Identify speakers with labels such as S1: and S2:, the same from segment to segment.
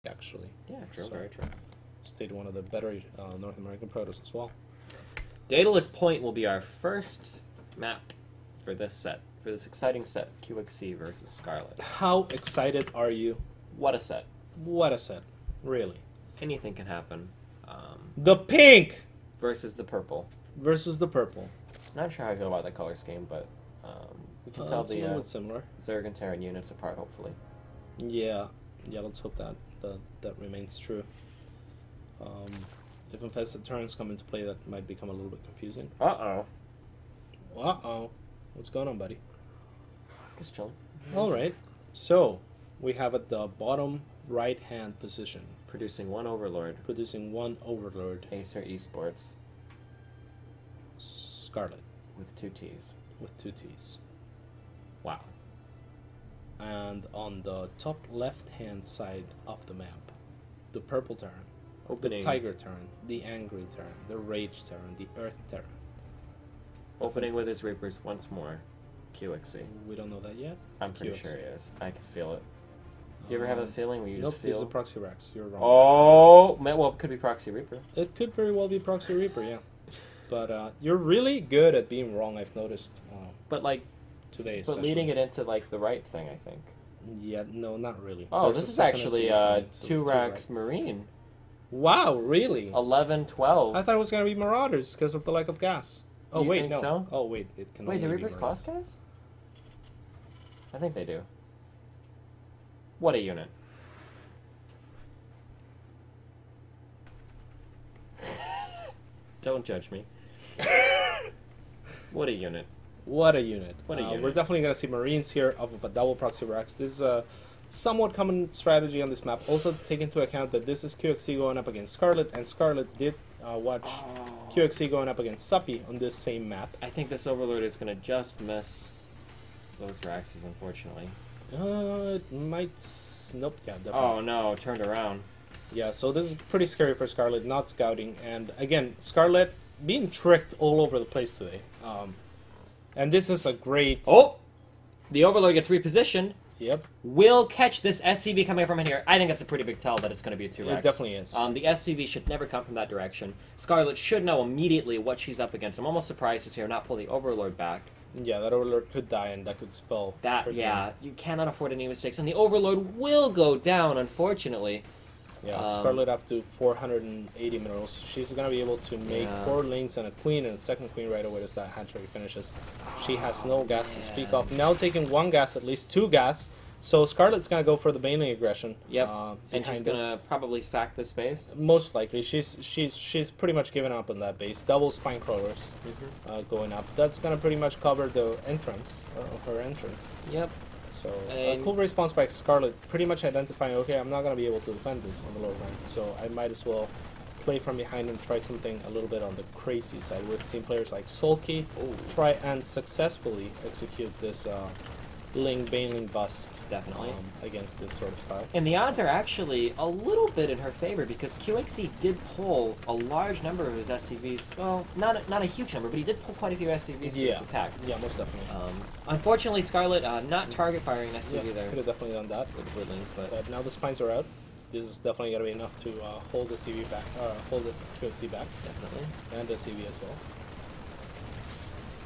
S1: actually.
S2: Yeah, true,
S1: So,
S2: very true.
S1: Stayed one of the better North American protos as well.
S2: Daedalus Point will be our first map for this set, for this exciting set, QXC versus Scarlett.
S1: How excited are you?
S2: What a set.
S1: What a set. Really.
S2: Anything can happen.
S1: The pink
S2: Versus the purple.
S1: versus the purple.
S2: Not sure how I feel about that color scheme, but we can tell
S1: It's a little
S2: the
S1: bit similar.
S2: Zerg and Terran units apart, hopefully.
S1: Yeah, let's hope that remains true. If infested turns come into play, that might become a little bit confusing.
S2: Uh-oh.
S1: Uh-oh. What's going on, buddy?
S2: Just chilling.
S1: All right. So, we have at the bottom right-hand position,
S2: Producing one Overlord.
S1: producing one Overlord,
S2: Acer Esports
S1: Scarlett,
S2: with 2 T's.
S1: with 2 T's.
S2: Wow.
S1: And on the top left-hand side of the map, the purple Terran,
S2: Opening.
S1: the Tiger Terran, the Angry Terran, the Rage Terran, the Earth Terran.
S2: Opening with his Reapers once more. QXC.
S1: We don't know that yet.
S2: I'm pretty
S1: QXC.
S2: sure he is. I can feel it. Do you ever have a feeling where you
S1: Nope,
S2: just
S1: this is a
S2: feel...
S1: Proxy Rex. You're wrong.
S2: Oh! Well, it could be Proxy Reaper.
S1: It could very well be Proxy Reaper, yeah. But you're really good at being wrong, I've noticed
S2: But, like...
S1: today,
S2: But
S1: especially.
S2: leading it into, like, the right thing, I think.
S1: Yeah, no, not really.
S2: Oh,
S1: There's
S2: this
S1: a
S2: is
S1: second
S2: actually
S1: SCV coming, so
S2: 2
S1: it's
S2: racks
S1: racks.
S2: Marine.
S1: Wow, really?
S2: 11, 12.
S1: I thought it was going to be Marauders because of the lack of gas. Oh,
S2: You
S1: wait,
S2: think
S1: no.
S2: so?
S1: Oh, wait, it can
S2: Wait, do
S1: only be
S2: Reapers
S1: Marauders.
S2: cost gas? I think they do. What a unit. Don't judge me. What a unit.
S1: What a unit.
S2: What a unit.
S1: We're definitely going to see Marines here off of a double Proxy Rex. This is a somewhat common strategy on this map. Also, take into account that this is QXC going up against Scarlett, and Scarlett did watch QXC going up against Suppy on this same map.
S2: I think this Overlord is going to just miss those Raxes, unfortunately.
S1: It might... Nope, yeah, definitely.
S2: Oh no, turned around.
S1: Yeah, so this is pretty scary for Scarlett, not scouting. And again, Scarlett being tricked all over the place today. And this is a great...
S2: Oh! The Overlord gets repositioned.
S1: Yep.
S2: Will catch this SCV coming from in here. I think that's a pretty big tell that it's going to be a 2 Rex.
S1: It definitely is.
S2: The SCV should never come from that direction. Scarlett should know immediately what she's up against. I'm almost surprised to see her not pull the Overlord back.
S1: Yeah, that Overlord could die, and that could spell...
S2: That,
S1: her
S2: yeah,
S1: turn.
S2: you cannot afford any mistakes. And the Overlord will go down, unfortunately.
S1: Yeah, Scarlett up to 480 minerals. She's going to be able to make 4 lanes and a queen, and a second queen right away as that hand-trade finishes. She has no gas to speak of. Now taking 1 gas, at least 2 gas. So Scarlett's going to go for the Baneling aggression.
S2: Yep, and
S1: behind
S2: she's going to probably sack this base.
S1: Most likely. She's pretty much given up on that base. Double spine crawlers going up. That's going to pretty much cover the entrance, her entrance.
S2: Yep.
S1: So a cool response by Scarlett, pretty much identifying, okay, I'm not going to be able to defend this on the lower rank, so I might as well play from behind and try something a little bit on the crazy side. We've seen players like Sulky try and successfully execute this Baneling bust
S2: Definitely.
S1: Against this sort of style.
S2: And the odds are actually a little bit in her favor because QXC did pull a large number of his SCVs. Well, not a huge number, but he did pull quite a few SCVs for this attack.
S1: Yeah, most definitely.
S2: Unfortunately, Scarlett not target firing an SCV there.
S1: Could have definitely done that
S2: with the Woodlings,
S1: but now the spines are out. This is definitely going to be enough to hold the CV back, hold the QXC back.
S2: Definitely.
S1: And the CV as well.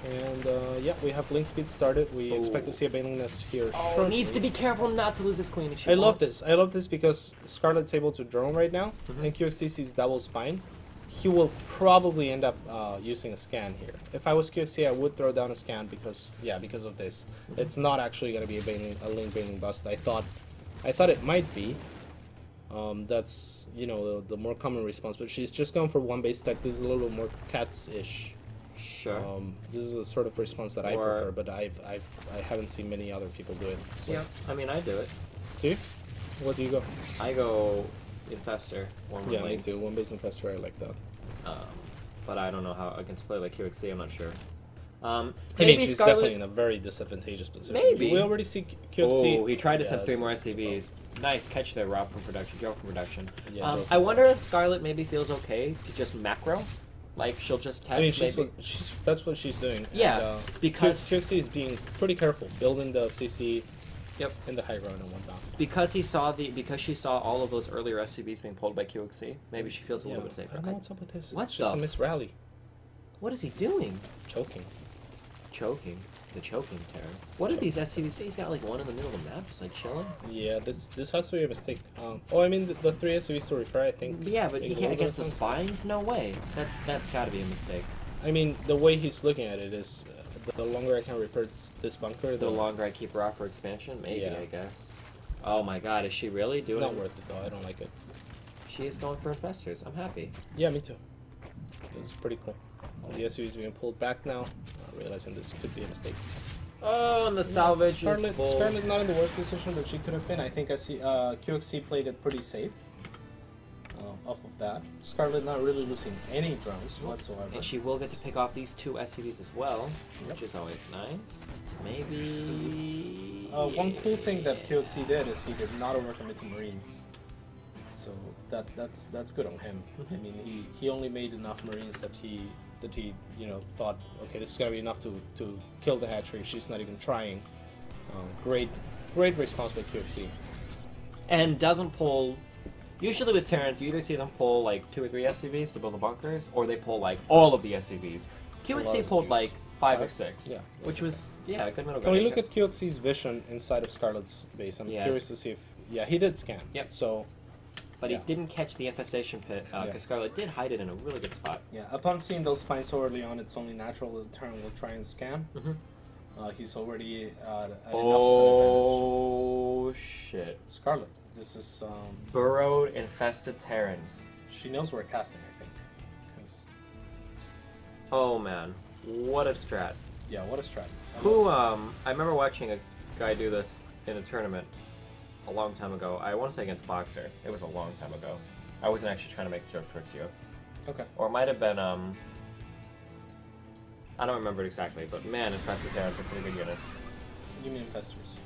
S1: And yeah, we have link speed started. We expect to see a Baneling nest here shortly.
S2: Needs to be careful not to lose his queen.
S1: I love this. I love this because Scarlett's able to drone right now, and QXC sees double spine. He will probably end up using a scan here. If I was QXC, I would throw down a scan because of this. It's not actually going to be a link Baneling bust. I thought it might be. That's the more common response, but she's just going for 1 base tech. This is a little bit more cats-ish.
S2: Sure.
S1: This is the sort of response that I prefer, but I haven't seen many other people do it. So.
S2: Yeah, I mean, I do it.
S1: Do you? What do you go?
S2: I go Infester.
S1: Yeah, me too. 1 base Infester, I like that.
S2: But I don't know how against a player like QXC, I'm not sure.
S1: I mean, she's definitely in a very disadvantageous position.
S2: Maybe.
S1: We already see QXC.
S2: Oh, he tried to send 3 more SCVs. Nice catch there, Rob from production. Joe from production.
S1: Yeah,
S2: I wonder if Scarlett maybe feels okay to just macro. Like, she'll just test.
S1: I mean, that's what she's doing.
S2: Yeah,
S1: and,
S2: because
S1: QXC is being pretty careful, building the CC
S2: Yep.
S1: in the high ground and whatnot.
S2: Because she saw all of those earlier SCVs being pulled by QXC, maybe she feels a little bit safer.
S1: I don't know what's up with this.
S2: What
S1: It's just a
S2: the
S1: miss rally.
S2: What is he doing?
S1: Choking.
S2: Choking. The choking terror. What are these SCVs? He's got like one in the middle of the map, just like chilling.
S1: Yeah, this has to be a mistake. I mean the 3 SCVs to repair, I think.
S2: Yeah, but he can't against the spines? No way. That's got to be a mistake.
S1: I mean, the way he's looking at it is, the longer I can repair this bunker,
S2: The longer I keep her off for expansion, maybe,
S1: Yeah.
S2: I guess. Oh my god, is she really doing
S1: not
S2: it?
S1: worth it though. I don't like it.
S2: She is going for infestors. I'm happy.
S1: Yeah, me too. This is pretty cool. All the SCVs being pulled back now, realizing this could be a mistake.
S2: Oh, and the salvage
S1: Scarlett,
S2: is full.
S1: Scarlett not in the worst position that she could have been. I think QXC played it pretty safe. Off of that, Scarlett not really losing any drones whatsoever.
S2: And she will get to pick off these 2 SCVs as well, which is always nice. Maybe...
S1: One cool thing that QXC did is he did not overcommit to Marines. So that's good on him. I mean, he only made enough Marines that he thought, okay, this is gonna be enough to kill the hatchery. She's not even trying. Great response by QXC.
S2: And doesn't pull... Usually with Terrans, you either see them pull like 2 or 3 SCVs to build the bunkers, or they pull like all of the SCVs. QXC pulled like 5 or 6, which was, a good middle ground.
S1: Can we look at QXC's vision inside of Scarlett's base? I'm curious to see if... Yeah, he did scan.
S2: Yep.
S1: So...
S2: But he didn't catch the infestation pit, because Scarlett did hide it in a really good spot.
S1: Yeah, upon seeing those spines so early on, it's only natural that the Terran will try and scan. He's already at enough
S2: Oh,
S1: advantage.
S2: shit.
S1: Scarlett, this is...
S2: Burrowed, infested Terrans.
S1: She knows we're casting, I think. 'Cause...
S2: Oh, man. What a strat.
S1: Yeah, what a strat.
S2: I remember watching a guy do this in a tournament a long time ago. I want to say against Boxer. It was a long time ago. I wasn't actually trying to make a joke towards you.
S1: Okay.
S2: Or it might have been, I don't remember it exactly, but man, infested Terrans are pretty good units.
S1: You mean infestors?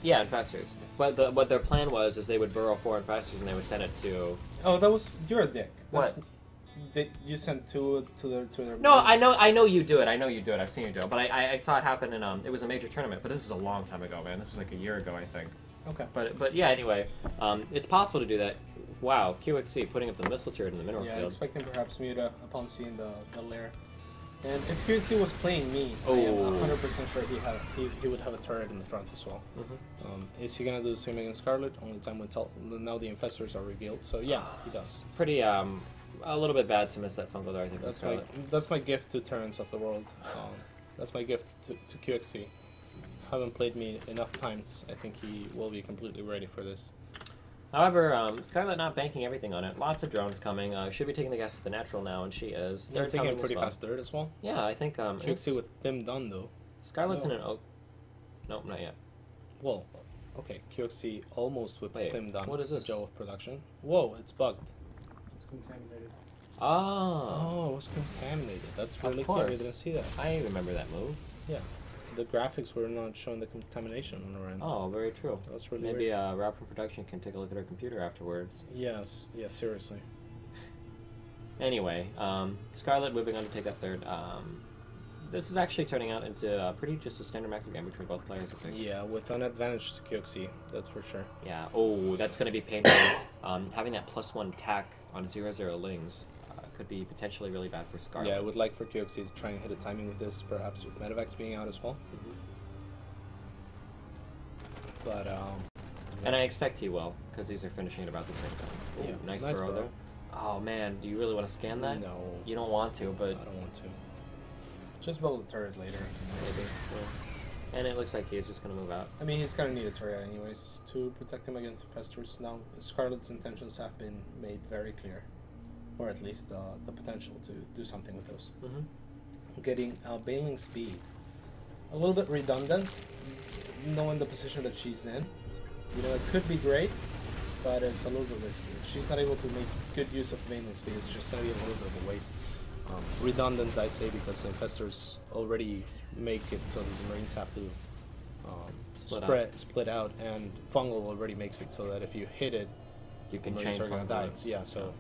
S2: Yeah, infestors. But what their plan was is they would burrow 4 infestors and they would send it to...
S1: Oh, that was... You're a dick.
S2: What?
S1: You sent 2 to their...
S2: No, I know you do it. I know you do it. I've seen you do it. But I saw it happen in... It was a major tournament, but this was a long time ago, man. This is like a year ago, I think.
S1: Okay.
S2: But yeah, anyway, it's possible to do that. Wow, QXC putting up the missile turret in the mineral
S1: Yeah,
S2: field.
S1: expecting perhaps Muta upon seeing the lair. And if QXC was playing me, I
S2: Oh.
S1: am 100% sure he would have a turret in the front as well. Is he gonna do the same against Scarlett? Only time will tell. Now the infestors are revealed, so yeah, he does.
S2: Pretty a little bit bad to miss that fungal dart. I think
S1: That's my gift to Terrans of the world. That's my gift to QXC. Haven't played me enough times. I think he will be completely ready for this.
S2: However, Scarlett not banking everything on it. Lots of drones coming. Should be taking the gas at the natural now, and she is.
S1: They're taking a
S2: coming
S1: pretty
S2: as well.
S1: fast third as well.
S2: Yeah, I think
S1: QXC with Stim done though.
S2: Scarlett's in an oak. Nope, not yet.
S1: Well, okay, QXC almost with
S2: Wait,
S1: Stim done.
S2: what is this?
S1: Joe production. Whoa, it's bugged. It's contaminated.
S2: Oh,
S1: it was contaminated. That's really
S2: of
S1: clear. I
S2: course.
S1: didn't see that.
S2: I remember that move.
S1: Yeah. The graphics were not showing the contamination on our end.
S2: Oh, very true.
S1: That's really
S2: Maybe
S1: weird.
S2: Rob from production can take a look at her computer afterwards.
S1: Yes, seriously.
S2: Anyway, Scarlett moving on to take that third. This is actually turning out into pretty just a standard macro game between both players, I think.
S1: Yeah, with an advantage to QXC, that's for sure.
S2: Yeah. Oh, that's going to be painful. Having that +1 tack on 0/0 lings could be potentially really bad for Scarlett.
S1: Yeah, I would like for QXC to try and hit a timing with this, perhaps with Medevacs being out as well. But,
S2: And I expect he will, because these are finishing at about the same time. Ooh,
S1: Yeah,
S2: nice
S1: nice
S2: burrow
S1: burrow.
S2: there. Oh man, do you really want to scan that?
S1: No.
S2: You don't want to, but...
S1: I don't want to. Just build a turret later.
S2: Maybe. Yeah. And it looks like he's just going to move out.
S1: I mean, he's gonna need a turret anyways to protect him against the festers. Now, Scarlett's intentions have been made very clear. Or at least the potential to do something with those. Getting bailing speed. A little bit redundant, knowing the position that she's in. You know, it could be great, but it's a little bit risky. If she's not able to make good use of bailing speed, it's just going to be a little bit of a waste. Redundant, I say, because infestors already make it so that the Marines have to split out, and fungal already makes it so that if you hit it,
S2: You can
S1: Marines
S2: chain
S1: are going to
S2: fungal.
S1: die. So, yeah, so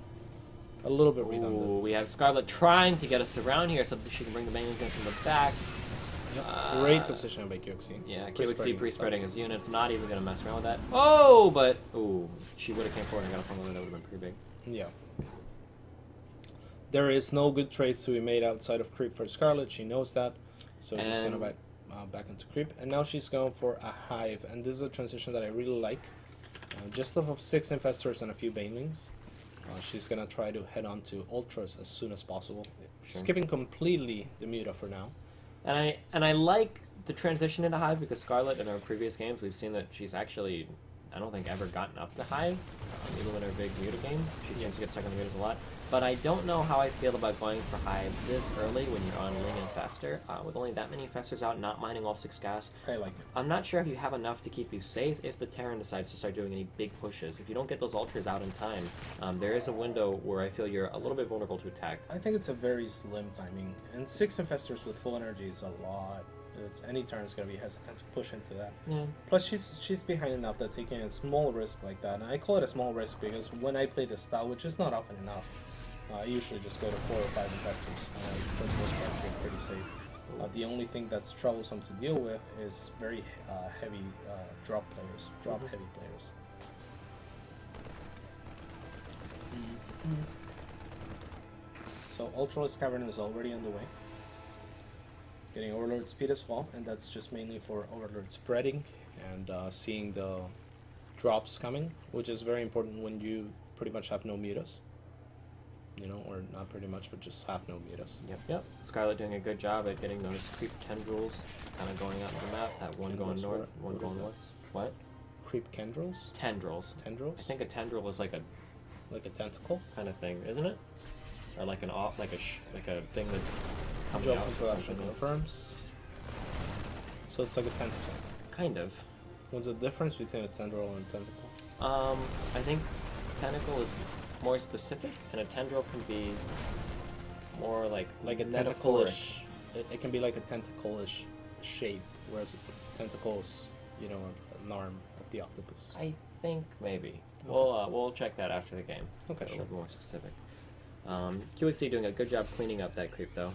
S1: a little bit redundant.
S2: Ooh, we have Scarlett trying to get us around here so that she can bring the mains in from the back.
S1: Great positioning by QXC.
S2: Yeah, QXC pre-spreading his units, not even going to mess around with that. Oh, but... Ooh, she would have came forward and got a funnel, that would have been pretty big.
S1: Yeah. There is no good trades to be made outside of creep for Scarlett. She knows that. So just going to back into creep. And now she's going for a hive. And this is a transition that I really like. Just off of 6 infestors and a few banelings. She's going to try to head on to ultras as soon as possible. Sure. Skipping completely the Muta for now.
S2: And I like the transition into hive because Scarlett in her previous games, we've seen that she's actually, I don't think, ever gotten up to hive. Even in her big Muta games, she seems to get stuck on the Mutas a lot. But I don't know how I feel about going for hive this early when you're on Ling Infestor. With only that many Infestors out, not mining all 6 gas.
S1: I like it.
S2: I'm not sure if you have enough to keep you safe if the Terran decides to start doing any big pushes. If you don't get those Ultras out in time, there is a window where I feel you're a little bit vulnerable to attack.
S1: I think it's a very slim timing. And 6 Infestors with full energy is a lot. Any turn is going to be hesitant to push into that. Yeah. Plus, she's behind enough that taking a small risk like that, and I call it a small risk because when I play this style, which is not often enough, I usually just go to 4 or 5 investors. For the most part, I feel pretty safe. The only thing that's troublesome to deal with is very heavy drop players, drop-heavy players. So Ultralisk Cavern is already on the way. Getting Overlord speed as well, and that's just mainly for Overlord spreading and seeing the drops coming, which is very important when you pretty much have no mutas. You know, or not pretty much, but just have no mutas.
S2: Yep. Scarlett doing a good job at getting those creep tendrils kind of going out of the map. That one going north, one going west. What?
S1: Creep tendrils?
S2: Tendrils.
S1: Tendrils?
S2: I think a tendril is like a
S1: tentacle
S2: kind of thing, isn't it? Or like like a thing that's coming
S1: Job
S2: out.
S1: production confirms. So it's like a tentacle.
S2: Kind of.
S1: What's the difference between a tendril and a tentacle?
S2: I think tentacle is more specific, and a tendril can be more like
S1: a tentacle-ish. It can be like a tentacle-ish shape, whereas a tentacle is, you know, an arm of the octopus.
S2: I think maybe. Okay. We'll check that after the game.
S1: Okay, sure.
S2: More specific. QXC doing a good job cleaning up that creep though.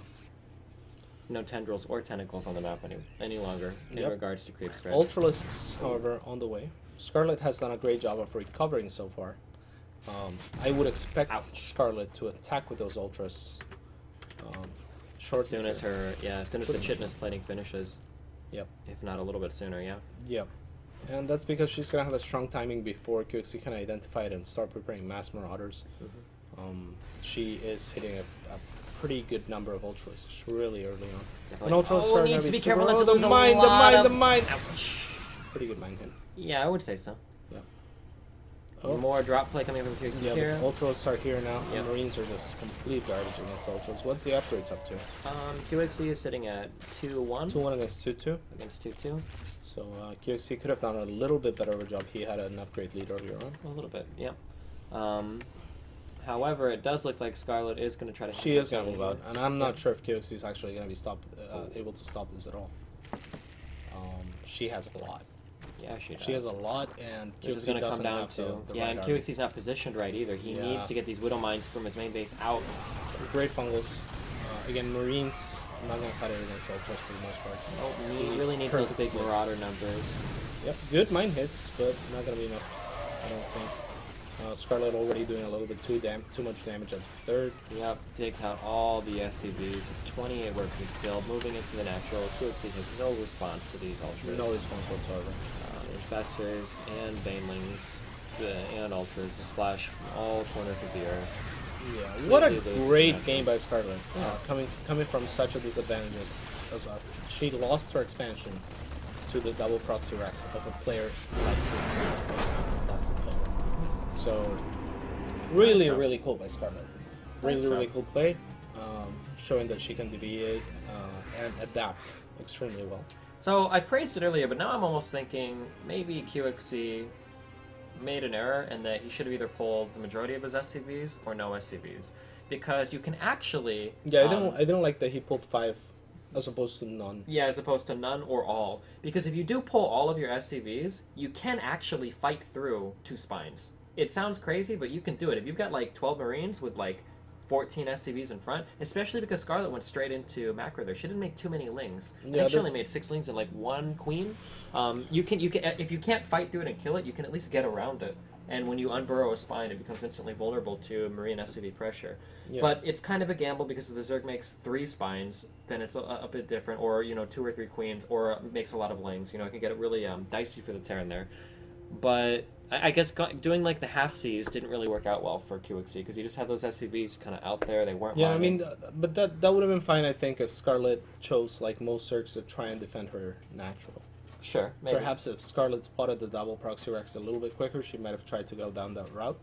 S2: No tendrils or tentacles on the map any longer in regards to creep spread.
S1: Ultralisks, however, on the way. Scarlett has done a great job of recovering so far. I would expect Scarlett to attack with those ultras.
S2: As soon as the chitness plating finishes.
S1: Yep.
S2: If not a little bit sooner, yeah.
S1: Yep. And that's because she's gonna have a strong timing before QXC can identify it and start preparing mass marauders. She is hitting a pretty good number of ultralisks really early on.
S2: And ultralisks needs to be careful not to lose
S1: the mine. Ouch. Pretty good mine hit.
S2: Yeah, I would say so.
S1: Oh.
S2: More drop play coming from QXC here.
S1: The Ultras are here now. Yep. And Marines are just complete garbage against Ultras. What's the upgrades up to?
S2: QXC is sitting at 2-1.
S1: 2-1 against 2-2.
S2: Against 2-2.
S1: So QXC could have done a little bit better of a job. He had an upgrade lead earlier on.
S2: A little bit, yeah. However, it does look like Scarlett is going to try to...
S1: She is going to move out. And I'm not sure if QXC is actually going to be able to stop this at all. She has a lot.
S2: Yeah, she does.
S1: She has a lot, and
S2: QXC is going to come down to... and QXC's not positioned right either. He needs to get these Widow Mines from his main base out.
S1: Great fungals. Again, Marines, I'm not going to cut it against Ultras for the most part.
S2: Nope, he really needs those big Marauder numbers.
S1: Yep, good mine hits, but not going to be enough, I don't think. Scarlett already doing a little bit too much damage at the third.
S2: Yep, takes out all the SCVs. It's 28 working skill. Moving into the natural, QXC has no response to these Ultras.
S1: No response whatsoever.
S2: Infestors and Banelings and Ultras splash from all corners of the earth.
S1: Yeah, what a great game by Scarlett. Coming from such a disadvantage as she lost her expansion to the double proxy racks of a player like QXC. Fantastic player. So, really cool by Scarlett. Really cool play, showing that she can deviate and adapt extremely well.
S2: So, I praised it earlier, but now I'm almost thinking maybe QXC made an error and that he should have either pulled the majority of his SCVs or no SCVs. Because you can actually...
S1: Yeah, I don't like that he pulled 5 as opposed to none.
S2: Yeah, as opposed to none or all. Because if you do pull all of your SCVs, you can actually fight through 2 spines. It sounds crazy, but you can do it. If you've got like 12 Marines with like 14 SCVs in front, especially because Scarlett went straight into macro there. She didn't make too many lings. I think she only made 6 lings and like 1 queen. You can if you can't fight through it and kill it, you can at least get around it. And when you unburrow a spine, it becomes instantly vulnerable to Marine SCV pressure. Yeah. But it's kind of a gamble because if the Zerg makes 3 spines, then it's a bit different. Or 2 or 3 queens, or makes a lot of lings. It can get really dicey for the Terran there. But I guess doing like the half Cs didn't really work out well for QXC because you just had those SCVs kind of out there. They weren't.
S1: Yeah, lining. I mean, but that would have been fine. I think if Scarlett chose like most Zergs to try and defend her natural.
S2: Sure, maybe.
S1: Perhaps if Scarlett spotted the double proxy Rex a little bit quicker, she might have tried to go down that route.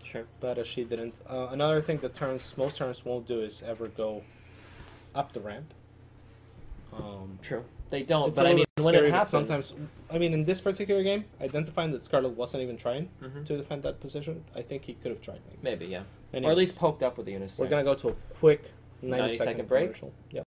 S2: Sure.
S1: But she didn't. Another thing that most Terrans won't do is ever go up the ramp.
S2: True. They don't, but I mean, when it happens...
S1: Sometimes, I mean, in this particular game, identifying that Scarlett wasn't even trying to defend that position, I think he could have tried maybe.
S2: Maybe, yeah.
S1: Anyways,
S2: or at least poked up with the unison.
S1: We're going to go to a quick 90-second
S2: break.
S1: Commercial. Yep.